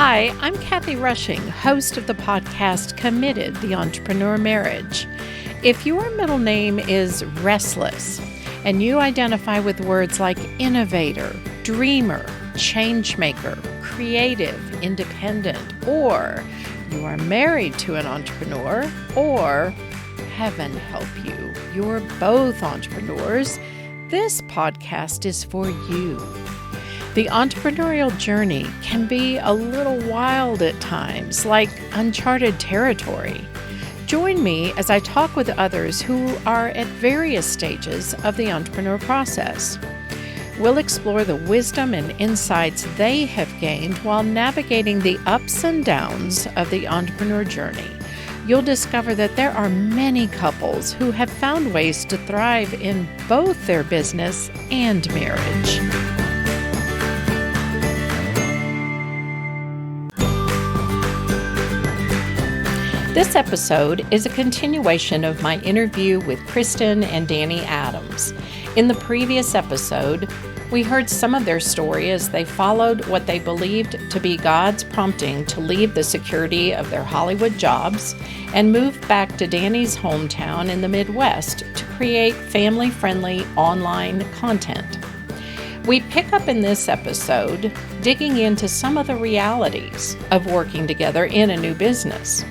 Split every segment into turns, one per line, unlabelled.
Hi, I'm Kathy Rushing, host of the podcast Committed, the Entrepreneur Marriage. If your middle name is Restless and you identify with words like innovator, dreamer, changemaker, creative, independent, or you are married to an entrepreneur, or heaven help you, you're both entrepreneurs, this podcast is for you. The entrepreneurial journey can be a little wild at times, like uncharted territory. Join me as I talk with others who are at various stages of the entrepreneur process. We'll explore the wisdom and insights they have gained while navigating the ups and downs of the entrepreneur journey. You'll discover that there are many couples who have found ways to thrive in both their business and marriage. This episode is a continuation of my interview with Kristin and Danny Adams. In the previous episode, we heard some of their story as they followed what they believed to be God's prompting to leave the security of their Hollywood jobs and move back to Danny's hometown in the Midwest to create family-friendly online content. We pick up in this episode digging into some of the realities of working together in a new business.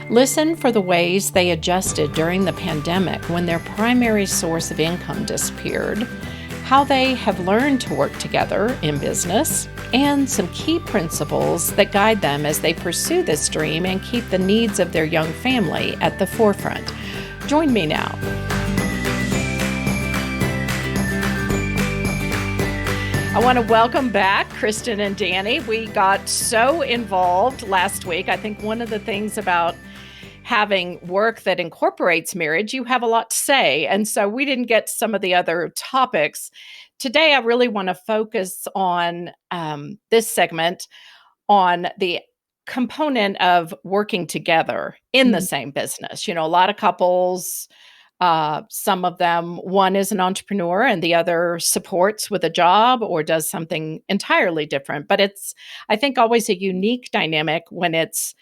Listen for the ways they adjusted during the pandemic when their primary source of income disappeared, how they have learned to work together in business, and some key principles that guide them as they pursue this dream and keep the needs of their young family at the forefront. Join me now. I want to welcome back Kristin and Danny. We got so involved last week. I think one of the things about having work that incorporates marriage, you have a lot to say. And so we didn't get some of the other topics. Today, I really want to focus on this segment on the component of working together in the same business. You know, a lot of couples, some of them, one is an entrepreneur and the other supports with a job or does something entirely different. But it's, I think, always a unique dynamic when it's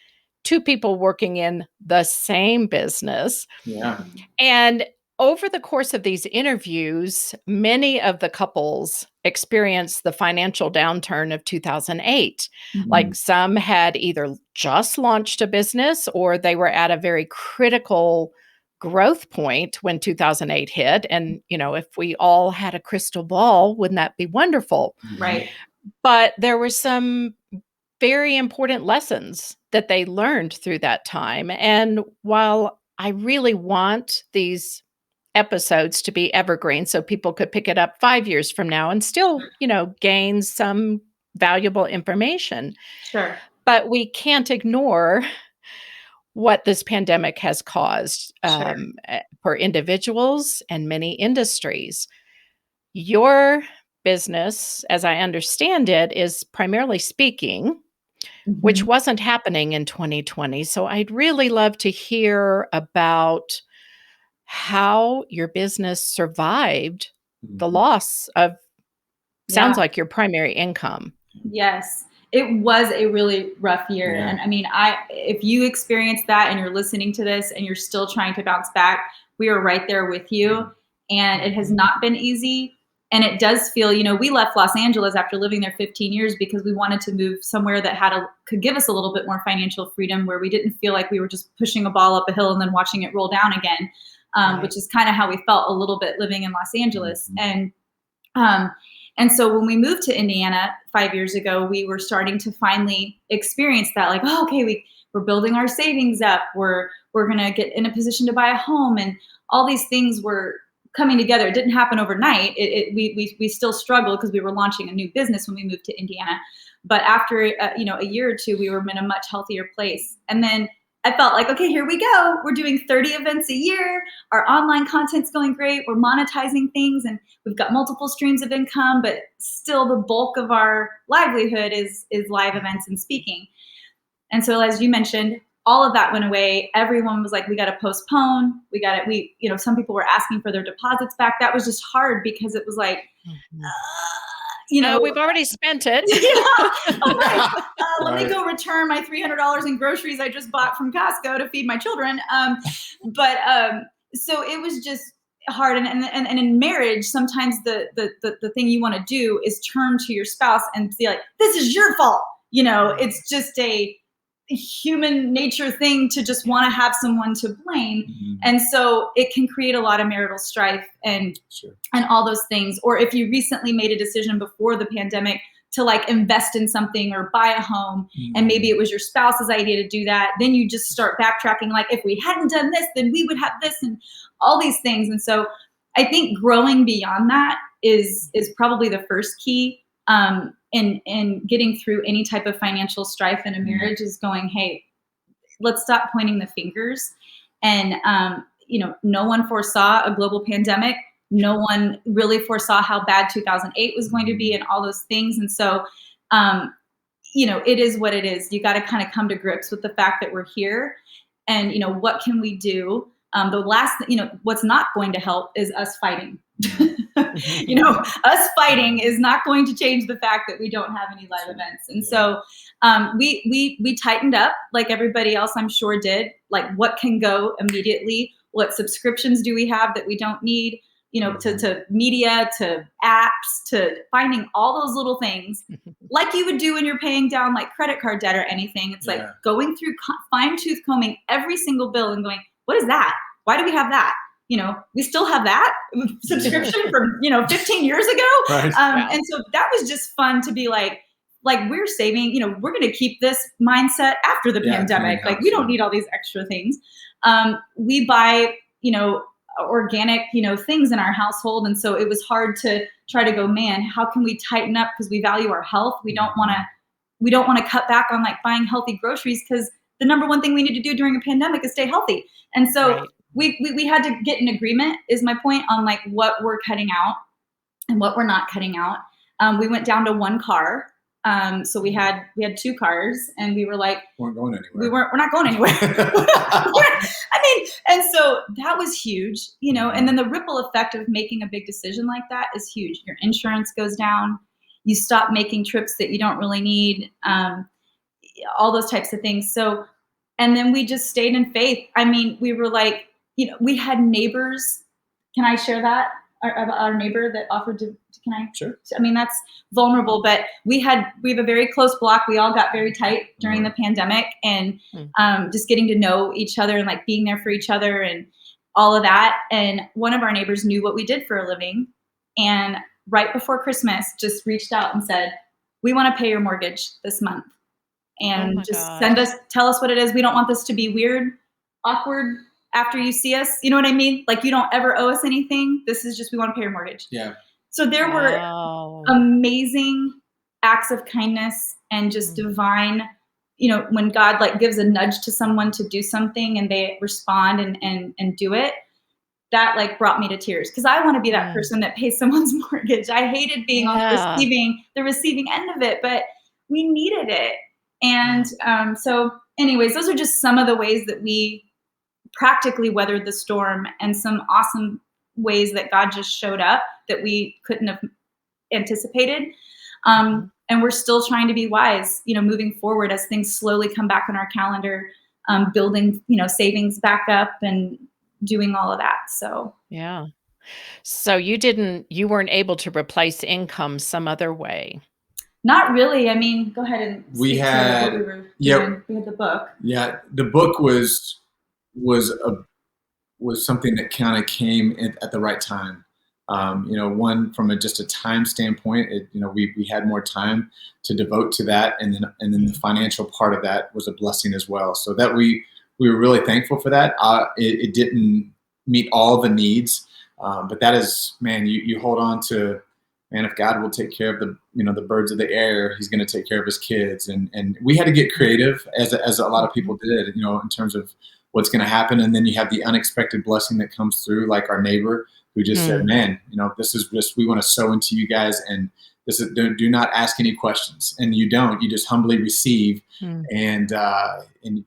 two people working in the same business.
Yeah.
And over the course of these interviews, many of the couples experienced the financial downturn of 2008. Like some had either just launched a business or they were at a very critical growth point when 2008 hit. And, you know, if we all had a crystal ball, wouldn't that be wonderful?
Right.
But there were some very important lessons that they learned through that time. And while I really want these episodes to be evergreen so people could pick it up 5 years from now and still, you know, gain some valuable information.
Sure.
But we can't ignore what this pandemic has caused for individuals and many industries. Your business, as I understand it, is primarily speaking, which wasn't happening in 2020. So I'd really love to hear about how your business survived the loss of, sounds like, your primary income.
Yes. It was a really rough year.
Yeah.
And I mean, if you experienced that and you're listening to this and you're still trying to bounce back, we are right there with you. And it has not been easy. And it does feel, you know, we left Los Angeles after living there 15 years because we wanted to move somewhere that could give us a little bit more financial freedom, where we didn't feel like we were just pushing a ball up a hill and then watching it roll down again, which is kind of how we felt a little bit living in Los Angeles. And so when we moved to Indiana 5 years ago, we were starting to finally experience that, like, oh, okay, we're building our savings up. We're going to get in a position to buy a home, and all these things were coming together. It didn't happen overnight. We still struggled because we were launching a new business when we moved to Indiana. But after a year or two, we were in a much healthier place. And then I felt like, okay, here we go. We're doing 30 events a year. Our online content's going great. We're monetizing things, and we've got multiple streams of income, but still the bulk of our livelihood is live events and speaking. And so, as you mentioned, all of that went away. Everyone was like, we got to postpone. Some people were asking for their deposits back. That was just hard because it was like, you know,
we've already spent it.
Yeah. Oh, right. Let me
Right.
go return my $300 in groceries I just bought from Costco to feed my children. So it was just hard. And in marriage, sometimes the thing you want to do is turn to your spouse and be like, this is your fault. You know, it's just a human nature thing to just want to have someone to blame.
Mhm.
And so it can create a lot of marital strife and
Sure.
and all those things. Or if you recently made a decision before the pandemic to like invest in something or buy a home, and maybe it was your spouse's idea to do that, then you just start backtracking, like, if we hadn't done this, then we would have this, and all these things. And so I think growing beyond that is probably the first key in getting through any type of financial strife in a marriage, is going, hey, let's stop pointing the fingers. And no one foresaw a global pandemic. No one really foresaw how bad 2008 was going to be and all those things. And so, it is what it is. You got to kind of come to grips with the fact that we're here, and, what can we do? What's not going to help is us fighting. Us fighting is not going to change the fact that we don't have any live events. And so we tightened up, like everybody else I'm sure did, like what can go immediately, what subscriptions do we have that we don't need, to media, to apps, to finding all those little things like you would do when you're paying down like credit card debt or anything. It's like going through fine-tooth combing every single bill and going, what is that? Why do we have that? We still have that subscription from, 15 years ago.
Right.
And so that was just fun to be like we're saving, we're going to keep this mindset after the pandemic. Like we don't need all these extra things. We buy, organic, things in our household. And so it was hard to try to go, man, how can we tighten up? Because we value our health. We don't want to cut back on like buying healthy groceries, because the number one thing we need to do during a pandemic is stay healthy. And so we had to get an agreement, is my point, on like what we're cutting out and what we're not cutting out. We went down to one car. So we had 2 cars, and we were like,
we're
not going anywhere. And so that was huge, and then the ripple effect of making a big decision like that is huge. Your insurance goes down, you stop making trips that you don't really need, all those types of things. So, and then we just stayed in faith. I mean, we were like, we had neighbors. Can I share that? Our neighbor that offered to, can I?
Sure.
I mean, that's vulnerable, but we have a very close block. We all got very tight during the pandemic, and just getting to know each other and like being there for each other and all of that. And one of our neighbors knew what we did for a living, and right before Christmas just reached out and said, we want to pay your mortgage this month, and tell us what it is. We don't want this to be weird, awkward after you see us. You know what I mean? Like, you don't ever owe us anything. This is just, we want to pay your mortgage.
Yeah.
So there were amazing acts of kindness and just divine, when God like gives a nudge to someone to do something and they respond and do it, that like brought me to tears, because I want to be that person that pays someone's mortgage. I hated being on the receiving end of it, but we needed it. And so anyways, those are just some of the ways that we practically weathered the storm, and some awesome ways that God just showed up that we couldn't have anticipated. And we're still trying to be wise, moving forward as things slowly come back on our calendar, building, savings back up and doing all of that. So,
yeah. So you weren't able to replace income some other way?
Not really. I mean, go ahead and
we had,
what we were doing. We had the book.
Yeah. The book was something that kind of came at the right time. One, from just a time standpoint, we had more time to devote to that, and then the financial part of that was a blessing as well. So that we were really thankful for that. It didn't meet all the needs, but that is, man, you hold on to, man, if God will take care of the birds of the air, He's going to take care of His kids, and we had to get creative as a lot of people did, in terms of what's going to happen. And then you have the unexpected blessing that comes through, like our neighbor who just said, man, this is just, we want to sow into you guys, and this is, do not ask any questions. And you just humbly receive, and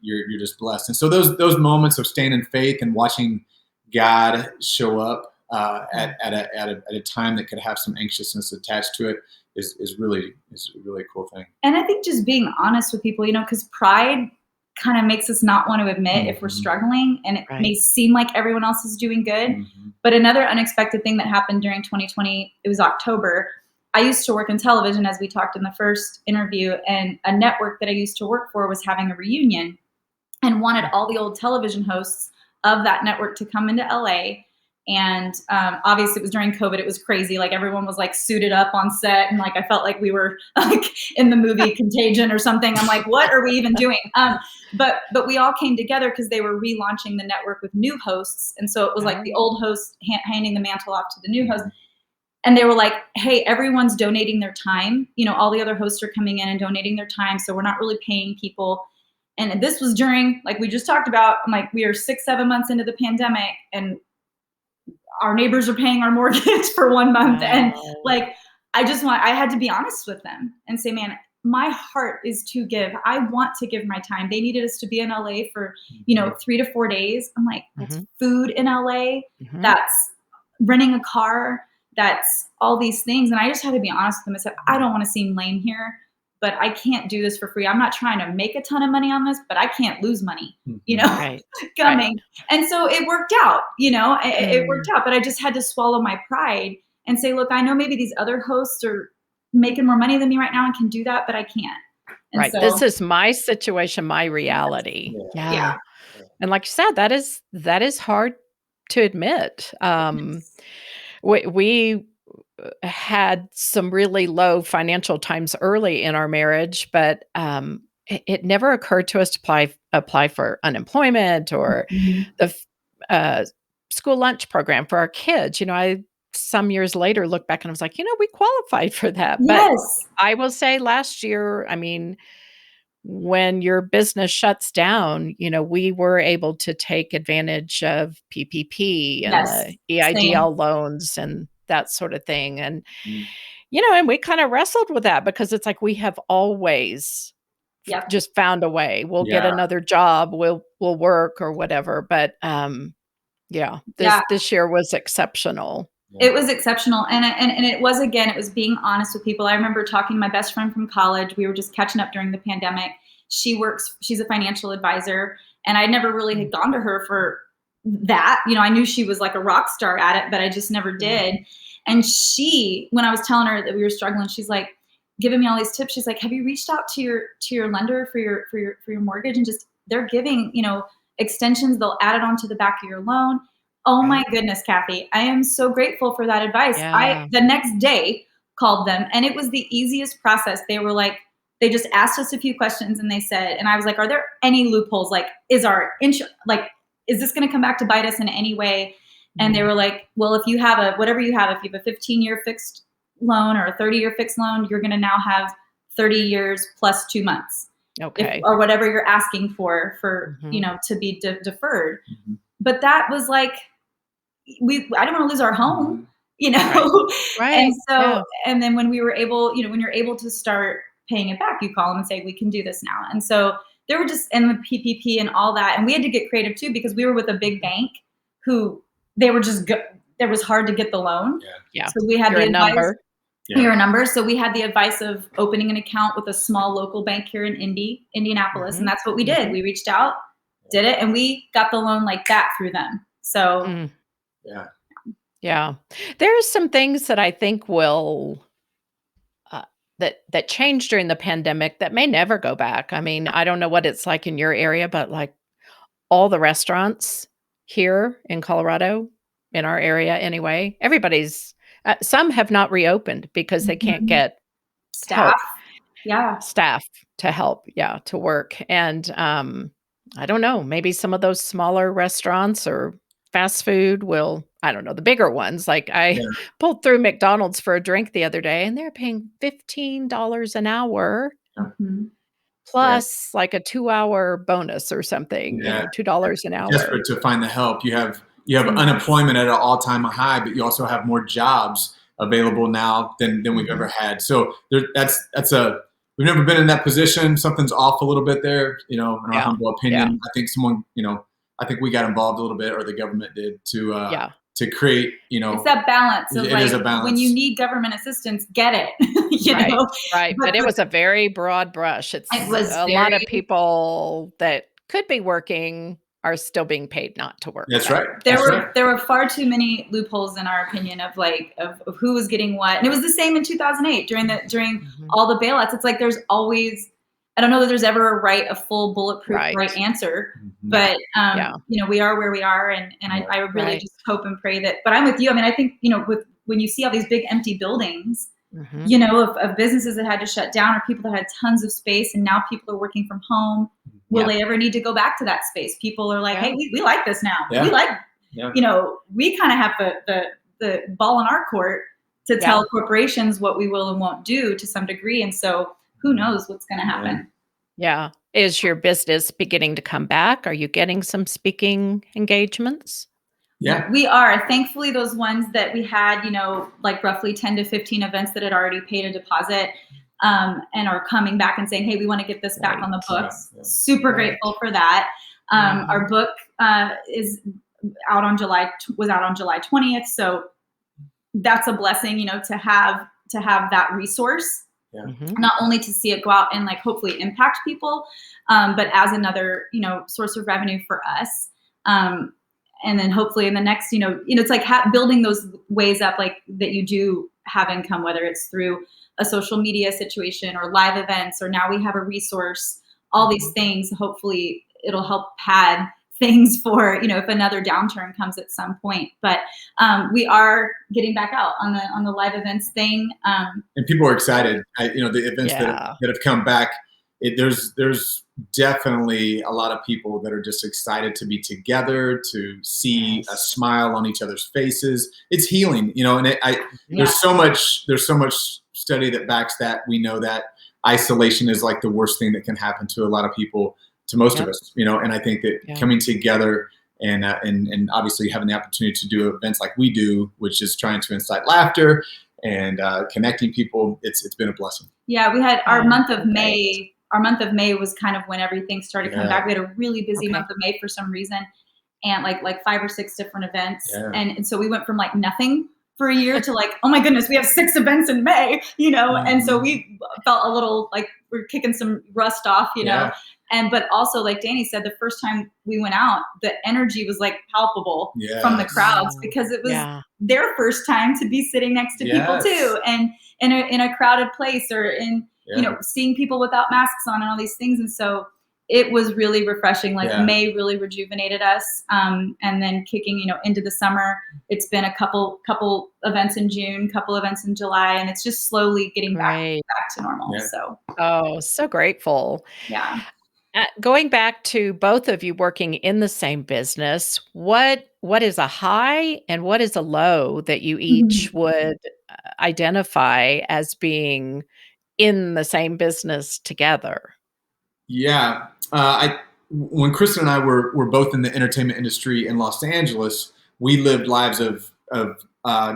you're just blessed. And so those moments of staying in faith and watching God show up at a time that could have some anxiousness attached to it is really a cool thing.
And I think just being honest with people, because pride kind of makes us not want to admit if we're struggling, and it may seem like everyone else is doing good. But another unexpected thing that happened during 2020, it was October. I used to work in television, as we talked in the first interview, and a network that I used to work for was having a reunion and wanted all the old television hosts of that network to come into LA. And obviously it was during COVID. It was crazy. Like everyone was like suited up on set. And like, I felt like we were like in the movie Contagion or something. I'm like, what are we even doing? But we all came together because they were relaunching the network with new hosts. And so it was like the old host handing the mantle off to the new host. And they were like, hey, everyone's donating their time. All the other hosts are coming in and donating their time. So we're not really paying people. And this was during, like we just talked about, like we are 6-7 months into the pandemic, and our neighbors are paying our mortgage for 1 month. Wow. And like, I had to be honest with them and say, man, my heart is to give. I want to give my time. They needed us to be in LA for, 3 to 4 days. I'm like, that's food in LA. That's renting a car. That's all these things. And I just had to be honest with them. I said, I don't want to seem lame here, but I can't do this for free. I'm not trying to make a ton of money on this, but I can't lose money, coming. Right. And so it worked out, it worked out, but I just had to swallow my pride and say, look, I know maybe these other hosts are making more money than me right now and can do that, but I can't. And so,
this is my situation, my reality. Yeah. And like you said, that is hard to admit. We had some really low financial times early in our marriage, but it never occurred to us to apply for unemployment or the school lunch program for our kids. I some years later look back and I was like, we qualified for that.
Yes.
But I will say last year, I mean, when your business shuts down, we were able to take advantage of PPP and the EIDL loans and that sort of thing. And, and we kind of wrestled with that because it's like, we have always just found a way. We'll get another job. We'll work or whatever. But, this year was exceptional.
It was exceptional. And it was, again, it was being honest with people. I remember talking to my best friend from college. We were just catching up during the pandemic. She's a financial advisor, and I never really had gone to her for that. I knew she was like a rock star at it, but I just never did. And when I was telling her that we were struggling, she's like giving me all these tips. She's like, have you reached out to your lender for your mortgage? And just, they're giving, extensions. They'll add it onto the back of your loan. Oh my goodness, Kathy, I am so grateful for that advice.
Yeah.
I, the next day, called them, and it was the easiest process. They were like, they just asked us a few questions, and they said, and I was like, are there any loopholes? Like, is this going to come back to bite us in any way? And they were like, well, if you have if you have a 15-year fixed loan or a 30-year fixed loan, you're going to now have 30 years plus 2 months.
Okay.
Or whatever you're asking for to be deferred. But that was like, I don't want to lose our home,
Right.
And so, and then when we were able, when you're able to start paying it back, you call them and say, we can do this now. And so there were just, and the PPP and all that. And we had to get creative too, because we were with a big bank who they were just, it was hard to get the loan.
Yeah.
So we had the advice.
Number.
You're a number. So we had the advice of opening an account with a small local bank here in Indianapolis. And that's what we did. We reached out, did it, and we got the loan like that through them. So
yeah, there's some things that I think will that changed during the pandemic that may never go back. I mean, I don't know what it's like in your area, but like all the restaurants here in Colorado, in our area anyway, everybody's some have not reopened because they can't get
staff
to help to work. And I don't know, maybe some of those smaller restaurants or fast food will, I don't know, the bigger ones. Like I pulled through McDonald's for a drink the other day, and they're paying $15 an hour plus like a 2-hour bonus or something, $2 an hour.
Desperate to find the help. You have unemployment at an all-time high, but you also have more jobs available now than we've ever had. So we've never been in that position. Something's off a little bit there, in our humble opinion. I think I think we got involved a little bit, or the government did, to to create,
it's that balance of
it
like,
is a balance.
when you need government assistance, get it,
Right,
know?
right. But it was a very broad brush.
It
It's
was
a lot of people that could be working are still being paid not to work.
That's right.
There were far too many loopholes in our opinion of like of who was getting what. And it was the same in 2008 during all the bailouts. It's like there's always, I don't know that there's ever a full bulletproof right answer, but we are where we are, and I really just hope and pray that. But I'm with you. I mean, I think when you see all these big empty buildings, of businesses that had to shut down or people that had tons of space, and now people are working from home. Will they ever need to go back to that space? People are like, hey, we like this now. We like, we kind of have the ball in our court to tell corporations what we will and won't do to some degree. And so who knows what's going to happen?
Yeah. Is your business beginning to come back? Are you getting some speaking engagements?
Yeah,
we are. Thankfully, those ones that we had, like roughly 10 to 15 events that had already paid a deposit and are coming back and saying, hey, we want to get this back on the books. Yeah. Super grateful for that. Our book was out on July 20th. So that's a blessing, to have that resource.
Yeah.
Not only to see it go out and like hopefully impact people, but as another, source of revenue for us. And then hopefully in the next, it's like building those ways up, like that you do have income, whether it's through a social media situation or live events, or now we have a resource, all these things. Hopefully it'll help pad things for, if another downturn comes at some point. But we are getting back out on the live events thing.
And people are excited. The events that have come back, there's definitely a lot of people that are just excited to be together, to see a smile on each other's faces. It's healing, and there's so much study that backs that. We know that isolation is like the worst thing that can happen to a lot of people, to most of us, and I think that coming together and obviously having the opportunity to do events like we do, which is trying to incite laughter and connecting people, it's been a blessing.
Yeah, we had our month of May. Our month of May was kind of when everything started coming back. We had a really busy month of May for some reason, and like 5 or 6 different events. Yeah. And so we went from like nothing for a year to like, oh my goodness, we have 6 events in May, And so we felt a little like we're kicking some rust off, know. But also, like Danny said, the first time we went out, the energy was like palpable from the crowds, because it was their first time to be sitting next to people too, and in a crowded place, or in seeing people without masks on and all these things. And so it was really refreshing. Like May really rejuvenated us, and then kicking into the summer. It's been a couple events in June, couple events in July, and it's just slowly getting back to normal.
So grateful.
Yeah.
Going back to both of you working in the same business, what is a high and what is a low that you each would identify as being in the same business together?
Yeah. When Kristin and I were both in the entertainment industry in Los Angeles, we lived lives of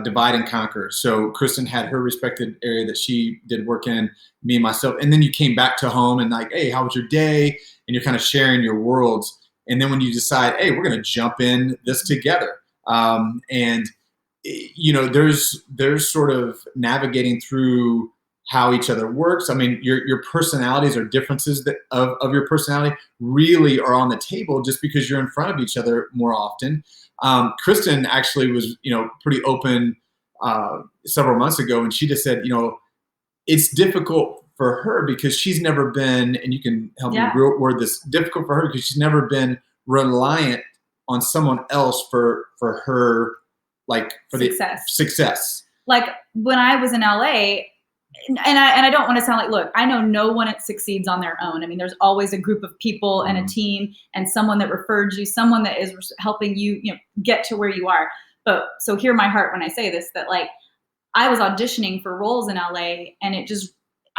divide and conquer. So Kristin had her respected area that she did work in, me and myself. And then you came back to home and like, hey, how was your day? And you're kind of sharing your worlds. And then when you decide, hey, we're going to jump in this together. There's sort of navigating through how each other works. I mean, your personalities or differences of your personality really are on the table just because you're in front of each other more often. Kristin actually was, pretty open several months ago, and she just said, it's difficult for her because she's never been, and you can help me word this, difficult for her because she's never been reliant on someone else for her, like for the success.
Like when I was in LA, and I don't want to sound like, look, I know no one that succeeds on their own. I mean, there's always a group of people and a team and someone that referred you, someone that is helping you, get to where you are. But so hear my heart when I say this, that like I was auditioning for roles in LA, and I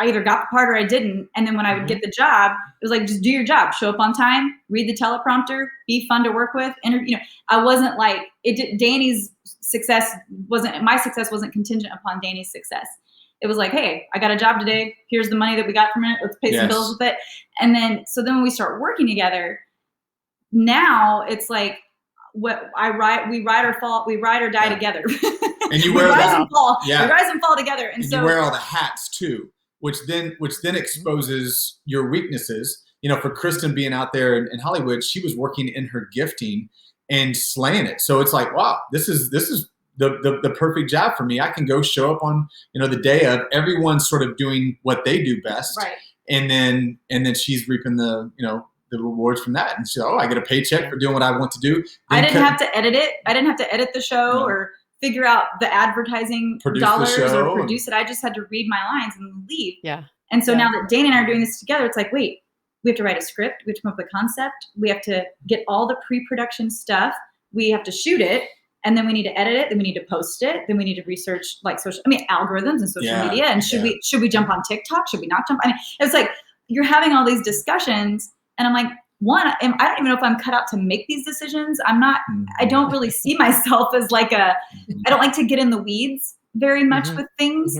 either got the part or I didn't. And then when I would get the job, it was like, just do your job, show up on time, read the teleprompter, be fun to work with. And, I wasn't like, Danny's success my success wasn't contingent upon Danny's success. It was like, hey, I got a job today. Here's the money that we got from it. Let's pay some bills with it. And then, so then when we start working together, now it's like, we ride or die together.
And you wear
we rise and fall.
Yeah.
We rise and fall together. And so
you wear all the hats too, which then exposes your weaknesses. You know, for Kristin being out there in Hollywood, she was working in her gifting and slaying it. So it's like, wow, this is the perfect job for me. I can go show up on, you know, the day of, everyone's sort of doing what they do best.
right.
And then she's reaping the rewards from that. And so, I get a paycheck for doing what I want to do.
I didn't have to edit it. I didn't have to edit the show or figure out the advertising dollars or produce it. I just had to read my lines and leave.
Yeah.
And so now that Danny and I are doing this together, it's like, wait, we have to write a script. We have to come up with a concept. We have to get all the pre-production stuff. We have to shoot it. And then we need to edit it. Then we need to post it. Then we need to research algorithms and social media. And should we jump on TikTok? Should we not jump? I mean, it's like you're having all these discussions, and I'm like, I don't even know if I'm cut out to make these decisions. I don't really see myself as like I don't like to get in the weeds very much with things.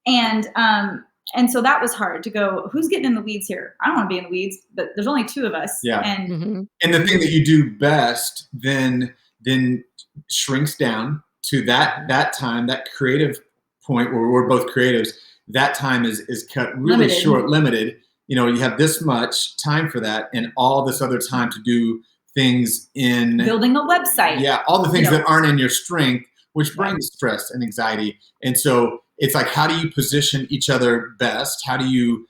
And so that was hard to go, who's getting in the weeds here? I don't want to be in the weeds, but there's only two of us.
Yeah.
And
the thing that you do best then shrinks down to that time, that creative point where we're both creatives. That time is cut really short, limited. You know, you have this much time for that and all this other time to do things in
building a website.
Yeah, all the things that aren't in your strength, which brings stress and anxiety. And so it's like, how do you position each other best? How do you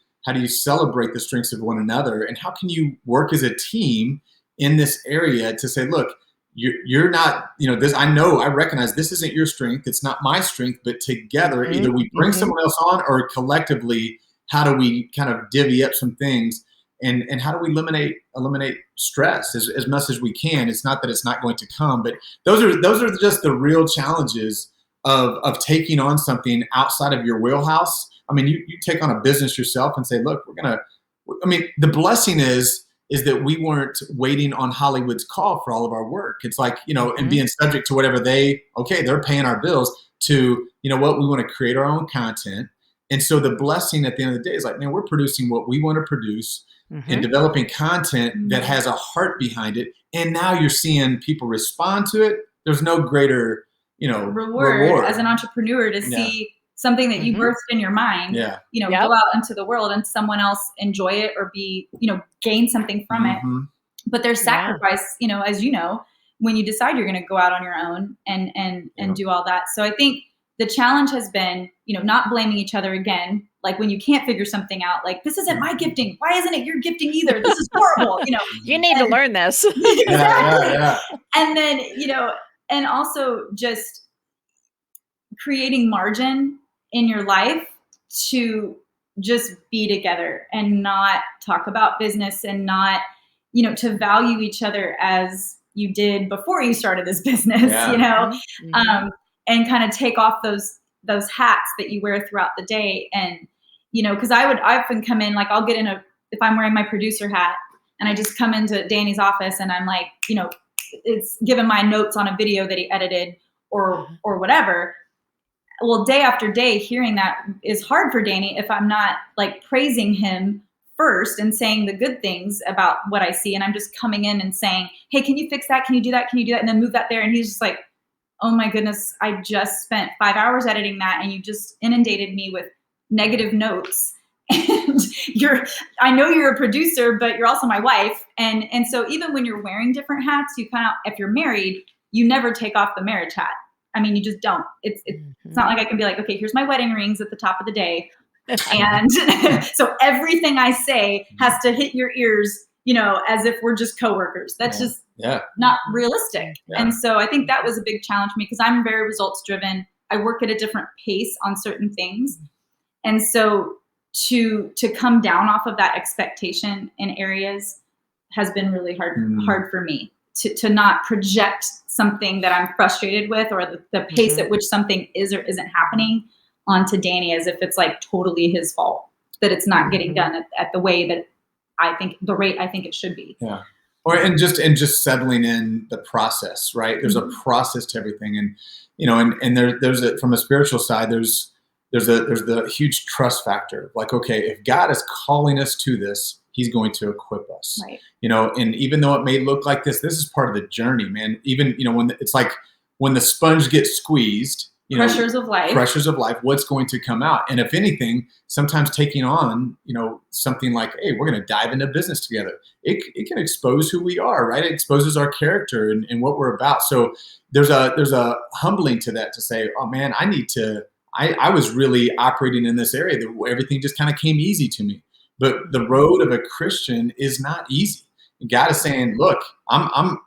celebrate the strengths of one another? And how can you work as a team in this area to say, look, you're not, this, I recognize this isn't your strength. It's not my strength, but together, either we bring someone else on, or collectively, how do we kind of divvy up some things, and how do we eliminate stress as much as we can? It's not that it's not going to come, but those are just the real challenges of taking on something outside of your wheelhouse. I mean, you take on a business yourself and say, look, the blessing is that we weren't waiting on Hollywood's call for all of our work. It's like, and being subject to whatever they're paying our bills to, we want to create our own content. And so the blessing at the end of the day is like, man, we're producing what we want to produce and developing content that has a heart behind it. And now you're seeing people respond to it. There's no greater, reward
as an entrepreneur to see something that you birthed in your mind, go out into the world and someone else enjoy it or be, gain something from it. But there's sacrifice, as you know, when you decide you're going to go out on your own and do all that. So I think the challenge has been, not blaming each other again. Like when you can't figure something out, like, this isn't my gifting. Why isn't it your gifting either? This is horrible.
You need to learn this.
Exactly. And then, and also just creating margin in your life to just be together and not talk about business and not, to value each other as you did before you started this business, and kind of take off those hats that you wear throughout the day. And, cause I would often come in, like I'll get in if I'm wearing my producer hat and I just come into Danny's office and I'm like, it's giving my notes on a video that he edited or whatever. Well, day after day, hearing that is hard for Danny if I'm not like praising him first and saying the good things about what I see. And I'm just coming in and saying, hey, can you fix that? Can you do that? Can you do that? And then move that there. And he's just like, oh my goodness, I just spent 5 hours editing that. And you just inundated me with negative notes. And I know you're a producer, but you're also my wife. And so even when you're wearing different hats, you kind of, if you're married, you never take off the marriage hat. I mean, you just don't. It's not like I can be like, okay, here's my wedding rings at the top of the day. And so everything I say has to hit your ears, as if we're just coworkers. That's just not realistic. Yeah. And so I think that was a big challenge for me because I'm very results driven. I work at a different pace on certain things. And so to come down off of that expectation in areas has been really hard for me to not project something that I'm frustrated with or the pace at which something is or isn't happening onto Danny as if it's like totally his fault that it's not getting done at the way that the rate I think it should be. Yeah.
And just settling in the process, right? There's a process to everything. And, and there's from a spiritual side, there's there's the huge trust factor. Like, okay, if God is calling us to this, he's going to equip us.
Right.
And even though it may look like this is part of the journey, man. Even, when it's like when the sponge gets squeezed,
pressures of life,
what's going to come out? And if anything, sometimes taking on, something like, hey, we're going to dive into business together. It can expose who we are, right? It exposes our character and what we're about. So there's a humbling to that, to say, oh man, I was really operating in this area that everything just kind of came easy to me. But the road of a Christian is not easy. God is saying, look, I'm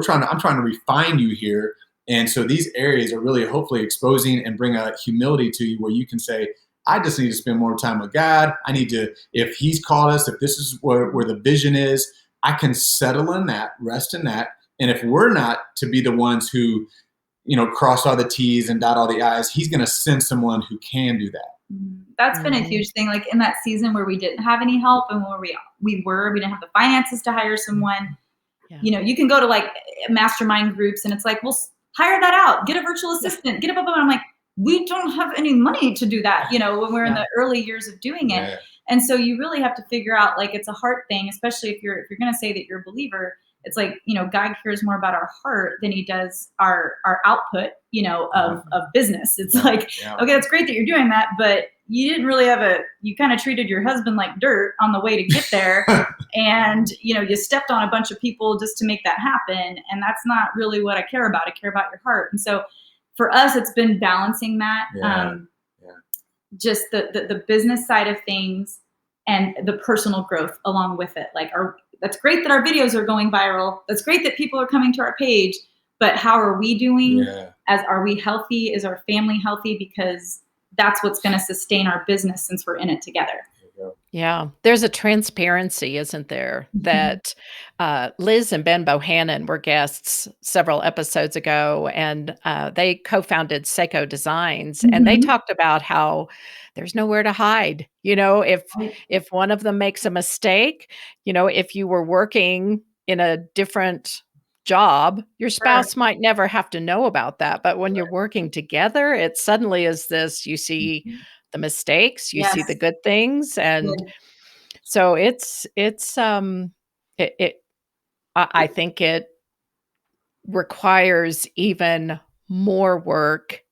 trying to refine you here. And so these areas are really hopefully exposing and bring a humility to you where you can say, I just need to spend more time with God. I need to, if he's called us, if this is where the vision is, I can settle in that, rest in that. And if we're not to be the ones who, cross all the T's and dot all the I's, he's going to send someone who can do that.
That's been a huge thing. Like in that season where we didn't have any help and where we didn't have the finances to hire someone, you can go to like mastermind groups and it's like, well, hire that out, get a virtual assistant, get a blah, blah, blah. I'm like, we don't have any money to do that, when we're in the early years of doing it.
Yeah.
And so you really have to figure out, like, it's a heart thing, especially if you're going to say that you're a believer. It's like, God cares more about our heart than he does our output, of business. It's like, okay, that's great that you're doing that, but you didn't really you kind of treated your husband like dirt on the way to get there. And, you stepped on a bunch of people just to make that happen. And that's not really what I care about. I care about your heart. And so for us, it's been balancing that, just the business side of things and the personal growth along with it. Like that's great that our videos are going viral. That's great that people are coming to our page, but how are we doing? Are we healthy? Is our family healthy? Because that's what's going to sustain our business since we're in it together.
Yeah. There's a transparency, isn't there? That Liz and Ben Bohannon were guests several episodes ago, and they co-founded Seiko Designs, and they talked about how there's nowhere to hide. If one of them makes a mistake, if you were working in a different job, your spouse might never have to know about that. But when you're working together, it suddenly is this, you see the mistakes, you see the good things. And so I think it requires even more work,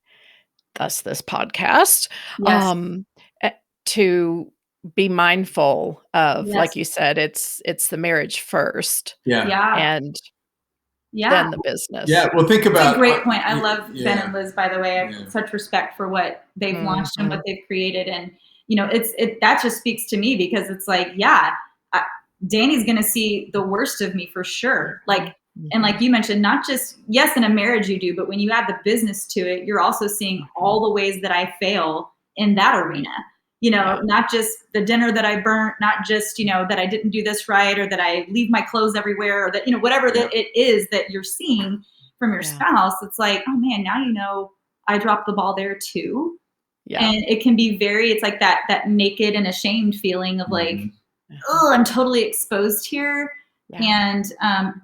thus this podcast, to be mindful of, like you said, it's the marriage first. And then the business.
Yeah. Well, think about.
That's a great point. I love Ben and Liz, by the way. I have such respect for what they've launched and what they've created. And, that just speaks to me because it's like, Danny's going to see the worst of me for sure. Like, and like you mentioned, not just, yes, in a marriage you do, but when you add the business to it, you're also seeing all the ways that I fail in that arena. Not just the dinner that I burnt, not just, that I didn't do this right, or that I leave my clothes everywhere, or that, whatever that it is that you're seeing from your spouse. It's like, oh man, now, I dropped the ball there too. And it can be it's like that naked and ashamed feeling of like, oh, I'm totally exposed here. And,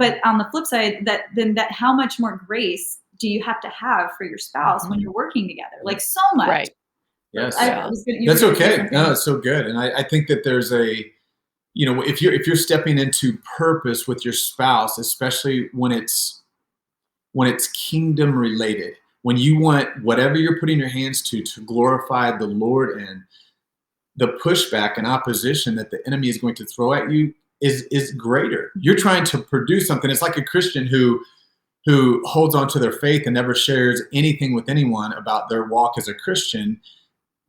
but on the flip side, that how much more grace do you have to have for your spouse when you're working together? Like so much.
Right.
Yes. That's okay. No, it's so good. And I think that there's if you're stepping into purpose with your spouse, especially when it's kingdom related, when you want whatever you're putting your hands to glorify the Lord in, the pushback and opposition that the enemy is going to throw at you is greater. You're trying to produce something. It's like a Christian who holds on to their faith and never shares anything with anyone about their walk as a Christian.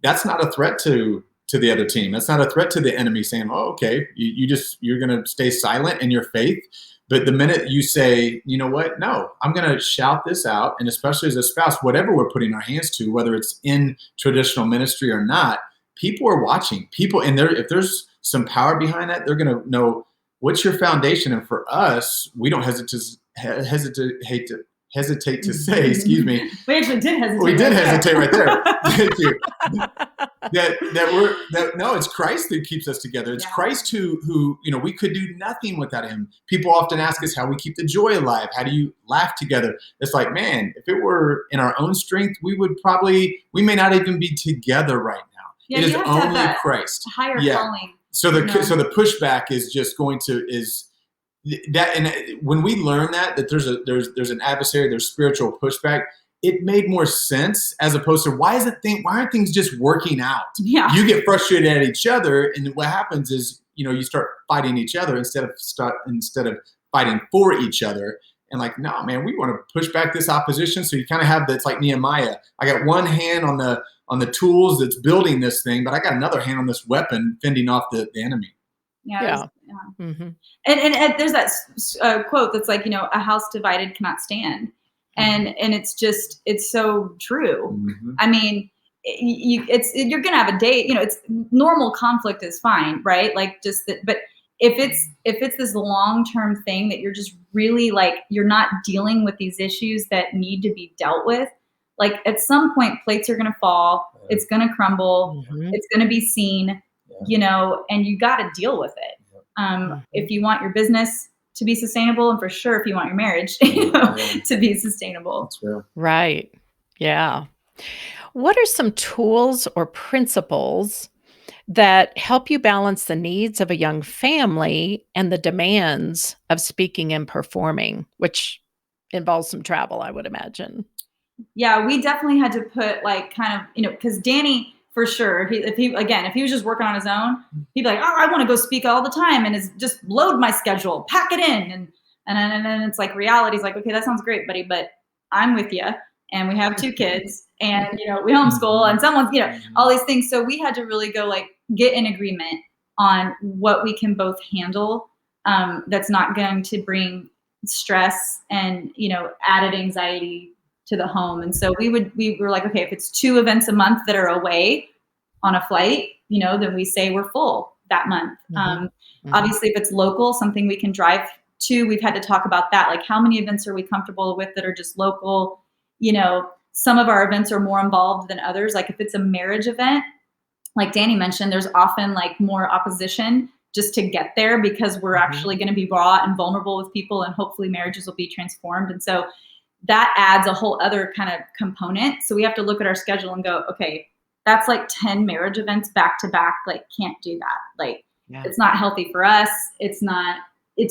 That's not a threat to the other team. That's not a threat to the enemy saying, oh, okay, you're going to stay silent in your faith. But the minute you say, you know what, no, I'm going to shout this out. And especially as a spouse, whatever we're putting our hands to, whether it's in traditional ministry or not, people are watching. People, and if there's some power behind that, they're going to know what's your foundation. And for us, we don't hesitate hesitate to say, excuse me.
We actually did hesitate.
We did hesitate right there. Thank you. No, it's Christ that keeps us together. It's Christ who, we could do nothing without him. People often ask us how we keep the joy alive. How do you laugh together? It's like, man, if it were in our own strength, we may not even be together right now.
Yeah,
it is only Christ.
Higher calling.
So the pushback is just going to that, and when we learn that there's an adversary, there's spiritual pushback, it made more sense as opposed to why aren't things just working out?
Yeah.
You get frustrated at each other, and what happens is you start fighting each other instead of fighting for each other. And like, no, man, we want to push back this opposition. So you kind of have it's like Nehemiah. I got one hand on the tools that's building this thing, but I got another hand on this weapon fending off the enemy.
Yeah. Mm-hmm. And there's that quote that's like, a house divided cannot stand. And it's so true.
Mm-hmm.
I mean, you're going to have a day, it's normal conflict is fine. Right. Like but if it's this long-term thing that you're just really like, you're not dealing with these issues that need to be dealt with, like at some point plates are going to fall. Yeah. It's going to crumble. Mm-hmm. It's going to be seen, and you got to deal with it. If you want your business to be sustainable, and for sure, if you want your marriage to be sustainable.
That's real.
Right. Yeah. What are some tools or principles that help you balance the needs of a young family and the demands of speaking and performing, which involves some travel, I would imagine?
Yeah, we definitely had to put like kind of, because Danny, for sure, if he was just working on his own, he'd be like, oh, I want to go speak all the time, and is just load my schedule, pack it in, and then it's like reality's like, okay, that sounds great, buddy, but I'm with you, and we have 2 kids, and we homeschool, and someone's all these things. So we had to really go like get in agreement on what we can both handle. That's not going to bring stress and added anxiety to the home. And so we were like, okay, if it's 2 events a month that are away on a flight, then we say we're full that month. Obviously, if it's local, something we can drive to, we've had to talk about that. Like, how many events are we comfortable with that are just local? Some of our events are more involved than others. Like if it's a marriage event, like Danny mentioned, there's often like more opposition just to get there because we're actually going to be raw and vulnerable with people, and hopefully marriages will be transformed. And so that adds a whole other kind of component. So we have to look at our schedule and go, okay, that's like 10 marriage events back to back. Like, can't do that. Like, It's not healthy for us. It's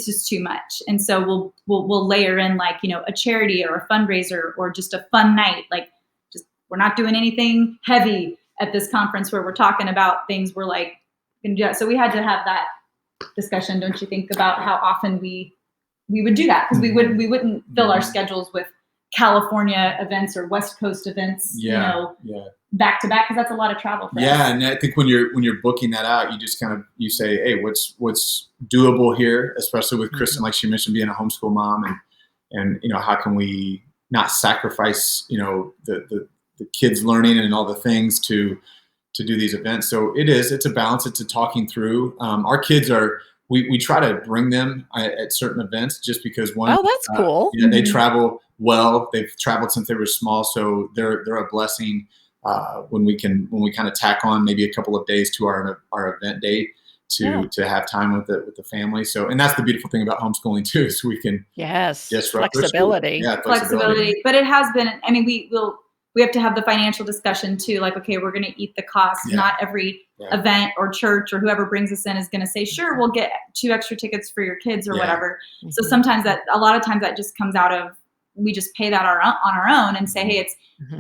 just too much. And so we'll layer in like, a charity or a fundraiser or just a fun night. Like, just, we're not doing anything heavy at this conference where we're talking about things we're like going to do that. So we had to have that discussion, don't you think, about how often we would do that, because we wouldn't fill our schedules with California events or West Coast events, back to back, because that's a lot of travel for us.
And I think when you're booking that out, you just you say, hey, what's doable here, especially with Kristin, like she mentioned, being a homeschool mom, and how can we not sacrifice the kids learning and all the things to do these events. So it's a balance. It's a talking through. Our kids we try to bring them at certain events just because one.
Oh, that's cool.
They travel well. They've traveled since they were small, so they're a blessing when we kind of tack on maybe a couple of days to our event day to have time with the family. So, and that's the beautiful thing about homeschooling too, is we can disrupt
flexibility.
Flexibility. But it has been. I mean, we have to have the financial discussion too. Like, okay, we're going to eat the cost. Not every event or church or whoever brings us in is going to say, sure, we'll get 2 extra tickets for your kids or whatever. So sometimes a lot of times that just comes out of, we just pay that on our own and say, hey,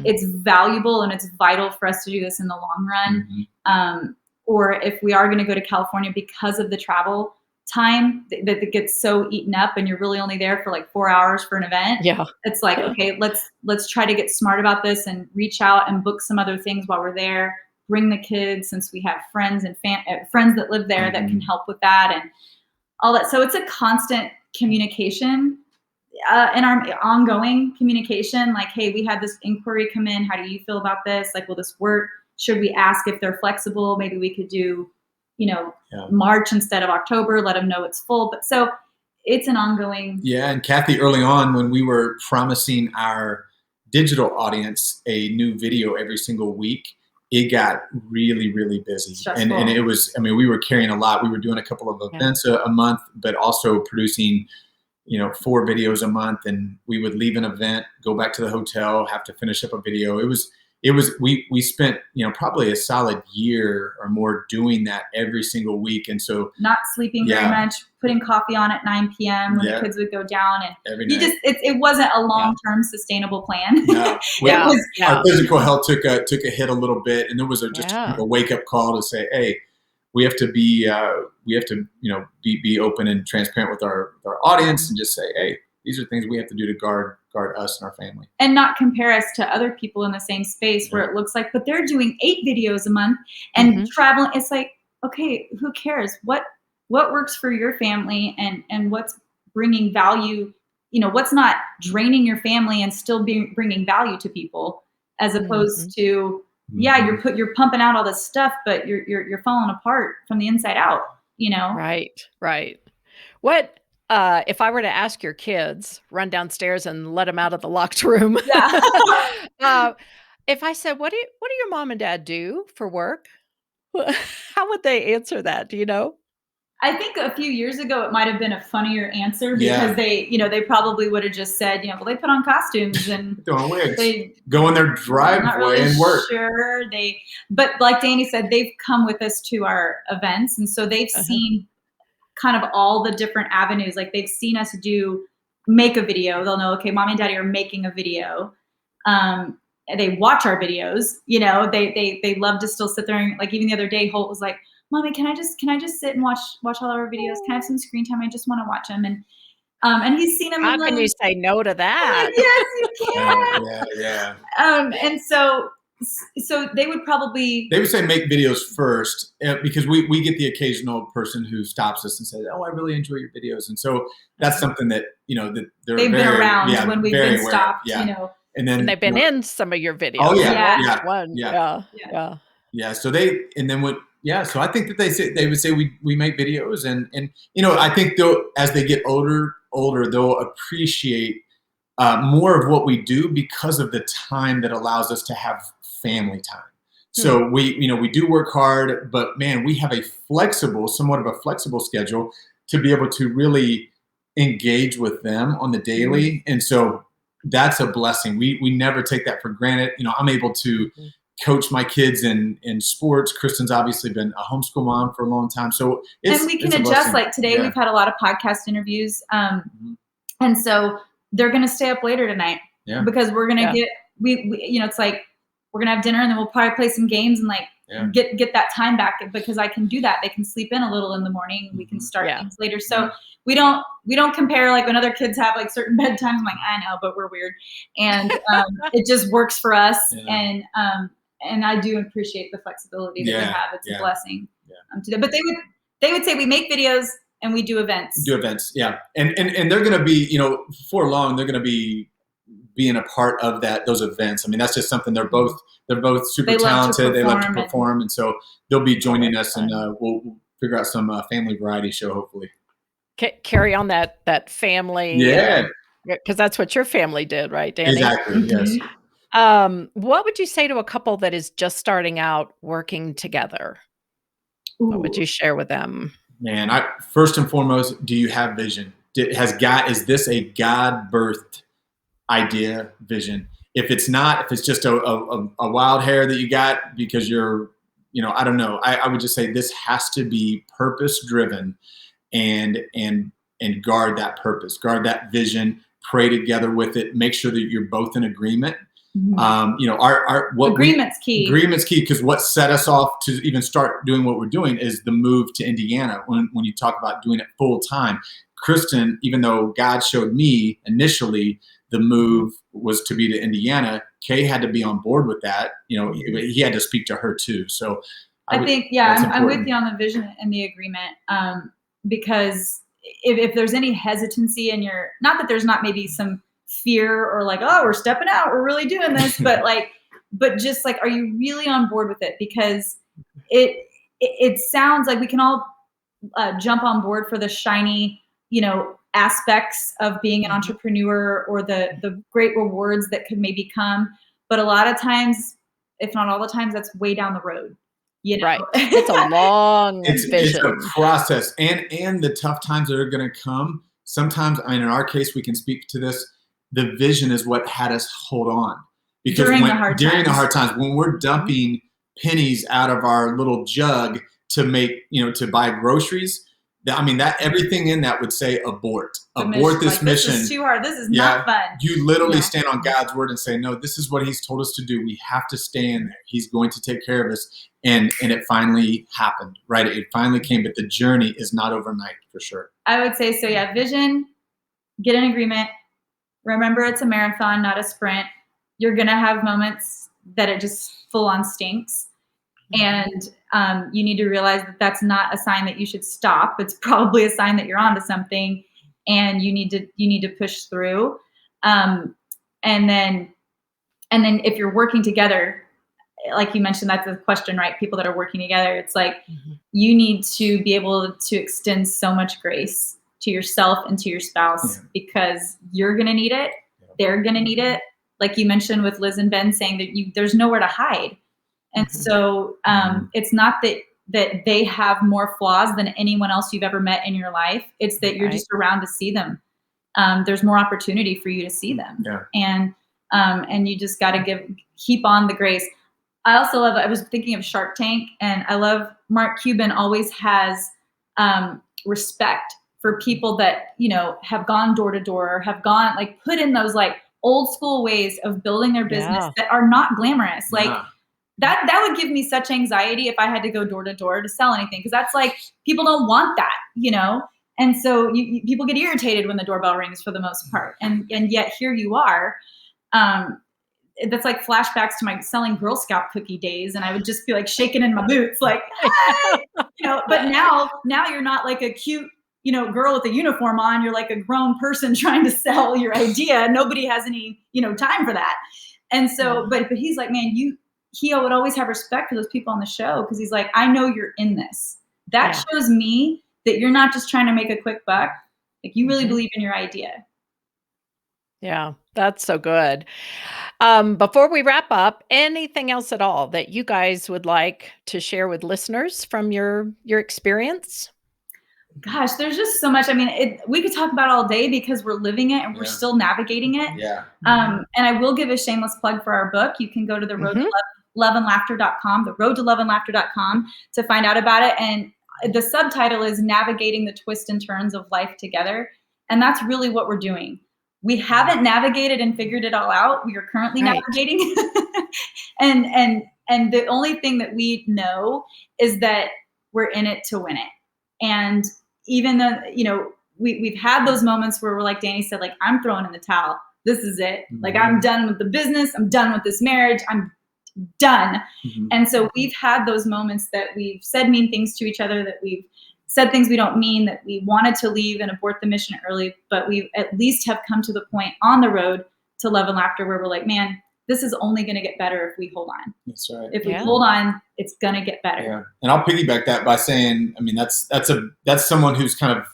it's valuable and it's vital for us to do this in the long run. Or if we are going to go to California because of the travel time that it gets so eaten up and you're really only there for like 4 hours for an event. It's like, okay, let's try to get smart about this and reach out and book some other things while we're there. Bring the kids, since we have friends and friends that live there that can help with that and all that. So it's a constant communication in our ongoing communication. Like, hey, we had this inquiry come in. How do you feel about this? Like, will this work? Should we ask if they're flexible? Maybe we could do March instead of October, let them know it's full. But so it's an ongoing.
Yeah. And Kathy, early on when we were promising our digital audience a new video every single week, it got really, really busy. And it was, I mean, we were carrying a lot. We were doing a couple of events a month, but also producing, 4 videos a month. And we would leave an event, go back to the hotel, have to finish up a video. We spent, probably a solid year or more doing that every single week. And so
not sleeping very much, putting coffee on at 9 p.m. when the kids would go down, and it wasn't a long-term sustainable plan.
No. Our physical health took a hit a little bit, and there was just a wake up call to say, hey, we have to be be open and transparent with our audience, and just say, hey, these are things we have to do to guard us and our family. And
not compare us to other people in the same space where it looks like, but they're doing 8 videos a month and traveling. It's like, okay, who cares? What works for your family and what's bringing value, what's not draining your family and still bringing value to people, as opposed to, you're pumping out all this stuff, but you're falling apart from the inside out,
Right. What, if I were to ask your kids, run downstairs and let them out of the locked room. If I said, what do your mom and dad do for work? How would they answer that? Do you know?
I think a few years ago, it might've been a funnier answer because they probably would have just said, well, they put on costumes and
they go in their driveway and work.
Sure. But like Danny said, they've come with us to our events. And so they've seen kind of all the different avenues. Like they've seen us make a video. They'll know, okay, Mom and Daddy are making a video. They watch our videos, they love to still sit there. And like even the other day, Holt was like, Mommy, can I just sit and watch all our videos? Can I have some screen time? I just want to watch them. And he's seen them.
How can you say no to that?
Yes, you can.
Yeah.
And so they would
say make videos first, because we get the occasional person who stops us and says, oh, I really enjoy your videos. And so that's something that, that
they've been around when we've been stopped,
And then
they've been in some of your videos.
Oh
Yeah.
So I think that they would say we make videos, and I think as they get older, they'll appreciate more of what we do because of the time that allows us to have family time. So we do work hard, but man, we have somewhat of a flexible schedule to be able to really engage with them on the daily. And so that's a blessing. We never take that for granted. I'm able to coach my kids in sports. Kristen's obviously been a homeschool mom for a long time. So
and we can adjust. Like today, we've had a lot of podcast interviews. And so they're going to stay up later tonight because we're going to get, it's like, we're going to have dinner and then we'll probably play some games and get that time back, because I can do that. They can sleep in a little in the morning. We can start things later. So we don't compare, like when other kids have like certain bedtimes. I'm like, I know, but we're weird. And it just works for us. And I do appreciate the flexibility that we have. It's a blessing to them. But they would say we make videos and we do events.
And they're going to be, before long, they're going to be being a part of those events. I mean, that's just something they're both super talented. They love to perform. And so they'll be joining us, and we'll figure out some family variety show, hopefully.
Carry on that family.
Yeah.
Because that's what your family did, right, Danny?
Exactly. Yes.
What would you say to a couple that is just starting out working together? What would you share with them?
Man, first and foremost, do you have vision? Is this a God-birthed idea, vision? If it's not, if it's just a wild hair that you got because you're, I don't know. I would just say this has to be purpose-driven, and guard that purpose, guard that vision, pray together with it, make sure that you're both in agreement.
Agreement's key.
Agreement's key, because what set us off to even start doing what we're doing is the move to Indiana. When you talk about doing it full time, Kristin, even though God showed me initially the move was to be to Indiana, Kay had to be on board with that. He had to speak to her too. So
I think, I'm with you on the vision and the agreement, because if there's any hesitancy in not that there's not maybe some fear or like, oh, we're stepping out, we're really doing this, but just like, are you really on board with it? Because it sounds like we can all jump on board for the shiny, aspects of being an entrepreneur or the great rewards that could maybe come. But a lot of times, if not all the times, that's way down the road. You know?
Right. It's a long
It's
vision.
a process, and the tough times that are going to come. Sometimes, I mean, in our case, we can speak to this. The vision is what had us hold on, because
During the hard
times, when we're dumping pennies out of our little jug to make, to buy groceries, that everything in that would say abort this mission.
This is too hard. This is not fun.
You literally stand on God's word and say, no, this is what he's told us to do. We have to stay in there. He's going to take care of us. And it finally happened, right? It finally came, but the journey is not overnight, for sure.
I would say so. Yeah. Vision, get an agreement. Remember, it's a marathon, not a sprint. You're going to have moments that it just full on stinks. And you need to realize that that's not a sign that you should stop. It's probably a sign that you're onto something, and you need to push through. And then if you're working together, like you mentioned, that's the question, right? People that are working together, it's like you need to be able to extend so much grace to yourself and to your spouse, because you're going to need it. They're going to need it. Like you mentioned with Liz and Ben saying that there's nowhere to hide. And so it's not that they have more flaws than anyone else you've ever met in your life. It's that you're just around to see them. There's more opportunity for you to see them. And you just got to keep on the grace. I also love, I was thinking of Shark Tank, and I love Mark Cuban always has respect for people that, have gone door to door, have gone put in those old school ways of building their business that are not glamorous. That would give me such anxiety if I had to go door to door to sell anything, because that's people don't want that, and so people get irritated when the doorbell rings for the most part, and yet here you are. That's like flashbacks to my selling Girl Scout cookie days, and I would just be shaking in my boots, hey! But now you're not a cute girl with a uniform on. You're a grown person trying to sell your idea. Nobody has any time for that. And so, but he's man, he would always have respect for those people on the show, because he's I know you're in this. That shows me that you're not just trying to make a quick buck. You really believe in your idea.
Yeah, that's so good. Before we wrap up, anything else at all that you guys would like to share with listeners from your experience?
Gosh, there's just so much. We could talk about it all day, because we're living it and we're still navigating it. And I will give a shameless plug for our book. You can go to the road to loveandlaughter.com, theroadtoloveandlaughter.com, to find out about it. And the subtitle is Navigating the Twists and Turns of Life Together. And that's really what we're doing. We haven't navigated and figured it all out. We are currently navigating. and the only thing that we know is that we're in it to win it. And even though, we've had those moments where we're like Danny said, I'm throwing in the towel. This is it. I'm done with the business. I'm done with this marriage. I'm done. And so we've had those moments that we've said mean things to each other, that we've said things we don't mean, that we wanted to leave and abort the mission early, but we at least have come to the point on the road to Love and Laughter where we're man, this is only going to get better if we hold on.
That's right.
If we hold on, it's going to get better.
Yeah. And I'll piggyback that by saying, that's someone who's kind of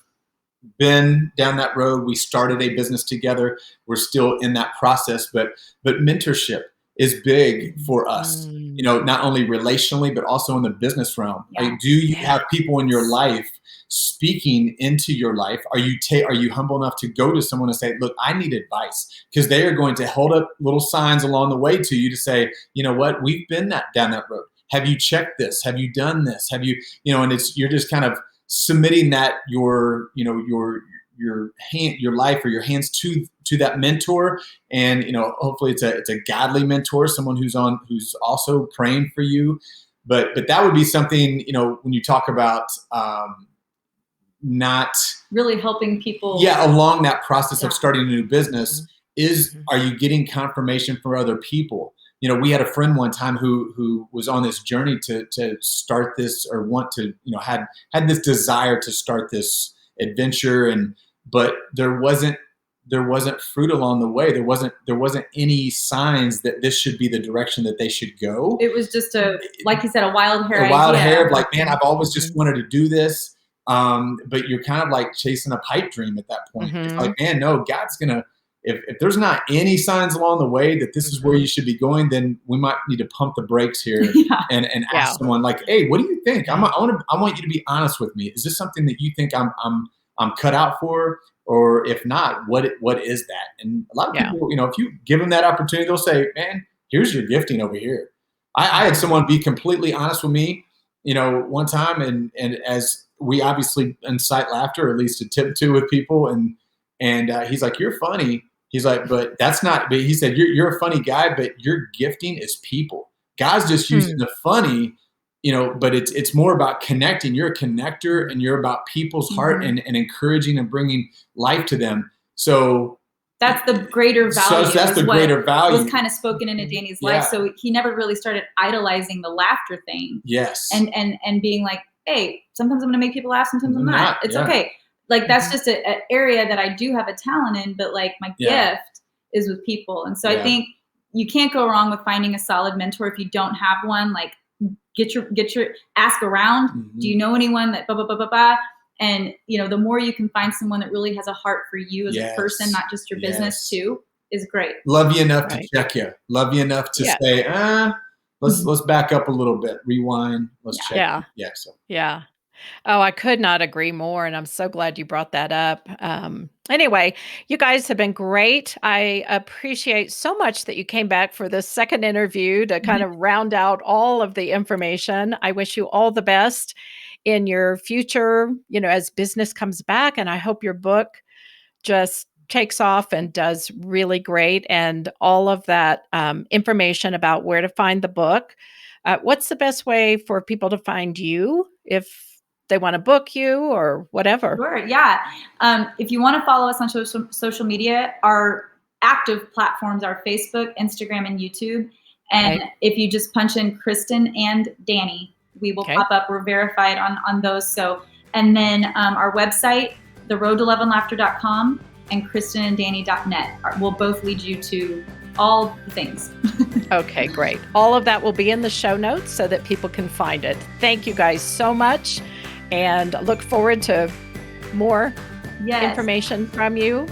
been down that road. We started a business together. We're still in that process, but mentorship is big for us, not only relationally, but also in the business realm. Do you have people in your life speaking into your life? Are you humble enough to go to someone and say, look, I need advice? Because they are going to hold up little signs along the way to you to say, you know what, we've been down that road. Have you checked this? Have you done this? Have you, and you're just kind of submitting that your life or your hands to that mentor, and hopefully it's a godly mentor, someone who's also praying for you. But that would be something, when you talk about not
really helping people
along that process of starting a new business, are you getting confirmation from other people? We had a friend one time who was on this journey to start this, or want to, had this desire to start this adventure, but there wasn't fruit along the way. There wasn't any signs that this should be the direction that they should go.
It was just like you said, a wild hair.
A wild hair of man, I've always just wanted to do this. but you're kind of like chasing a pipe dream at that point. It's
Mm-hmm.
like, man, no, God's gonna. If there's not any signs along the way that this is where you should be going, then we might need to pump the brakes here
Yeah.
and
Yeah.
ask someone like, hey, what do you think?
Yeah.
I want you to be honest with me. Is this something that you think I'm cut out for? Or if not, what is that? And a lot of
Yeah.
people, if you give them that opportunity, they'll say, man, here's your gifting over here. I had someone be completely honest with me, one time, and as we obviously incite laughter, or at least attempt to, with people, and he's like, you're funny. He's like, but that's not. But he said, you're a funny guy, but your gifting is people. God's just using the funny, but it's more about connecting. You're a connector, and you're about people's heart and encouraging and bringing life to them. So
that's the greater value.
So that's the greater value.
Was kind of spoken into Danny's life. So he never really started idolizing the laughter thing.
Yes.
And being like, hey, sometimes I'm going to make people laugh, sometimes I'm not. It's okay. Like, that's just an area that I do have a talent in, but like my gift is with people. And so I think you can't go wrong with finding a solid mentor. If you don't have one, like get your ask around. Do you know anyone that blah, blah, blah, blah, blah? And, the more you can find someone that really has a heart for you as a person, not just your business too, is great.
Love you enough to check you. Love you enough to say, let's back up a little bit, rewind. Let's check.
Yeah. Oh, I could not agree more. And I'm so glad you brought that up. Anyway, you guys have been great. I appreciate so much that you came back for this second interview to kind of round out all of the information. I wish you all the best in your future, as business comes back. And I hope your book just takes off and does really great. And all of that information about where to find the book. What's the best way for people to find you if they want to book you or whatever?
Sure, yeah. If you want to follow us on social media, our active platforms are Facebook, Instagram, and YouTube. And if you just punch in Kristin and Danny, we will pop up. We're verified on those. So, and then our website, theroadtoloveandlaughter.com and kristinanddanny.net will both lead you to all the things.
Okay, great. All of that will be in the show notes so that people can find it. Thank you guys so much. And look forward to more information from you.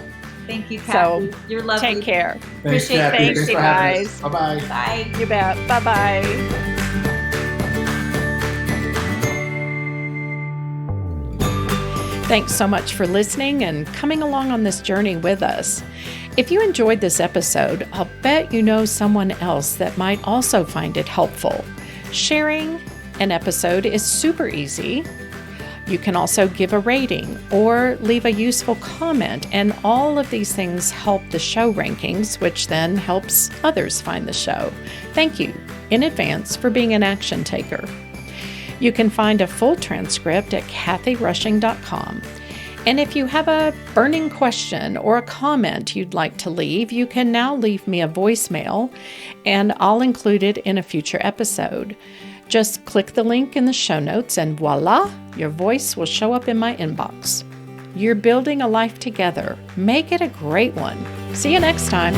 Thank you, Kathy.
So,
you're lovely.
Take care.
Thanks, Kathy.
Thanks, you guys.
Bye-bye.
Bye.
You bet. Bye-bye. Thanks so much for listening and coming along on this journey with us. If you enjoyed this episode, I'll bet you know someone else that might also find it helpful. Sharing an episode is super easy. You can also give a rating or leave a useful comment, and all of these things help the show rankings, which then helps others find the show. Thank you in advance for being an action taker. You can find a full transcript at kathyrushing.com. And if you have a burning question or a comment you'd like to leave, you can now leave me a voicemail, and I'll include it in a future episode. Just click the link in the show notes and voila, your voice will show up in my inbox. You're building a life together. Make it a great one. See you next time.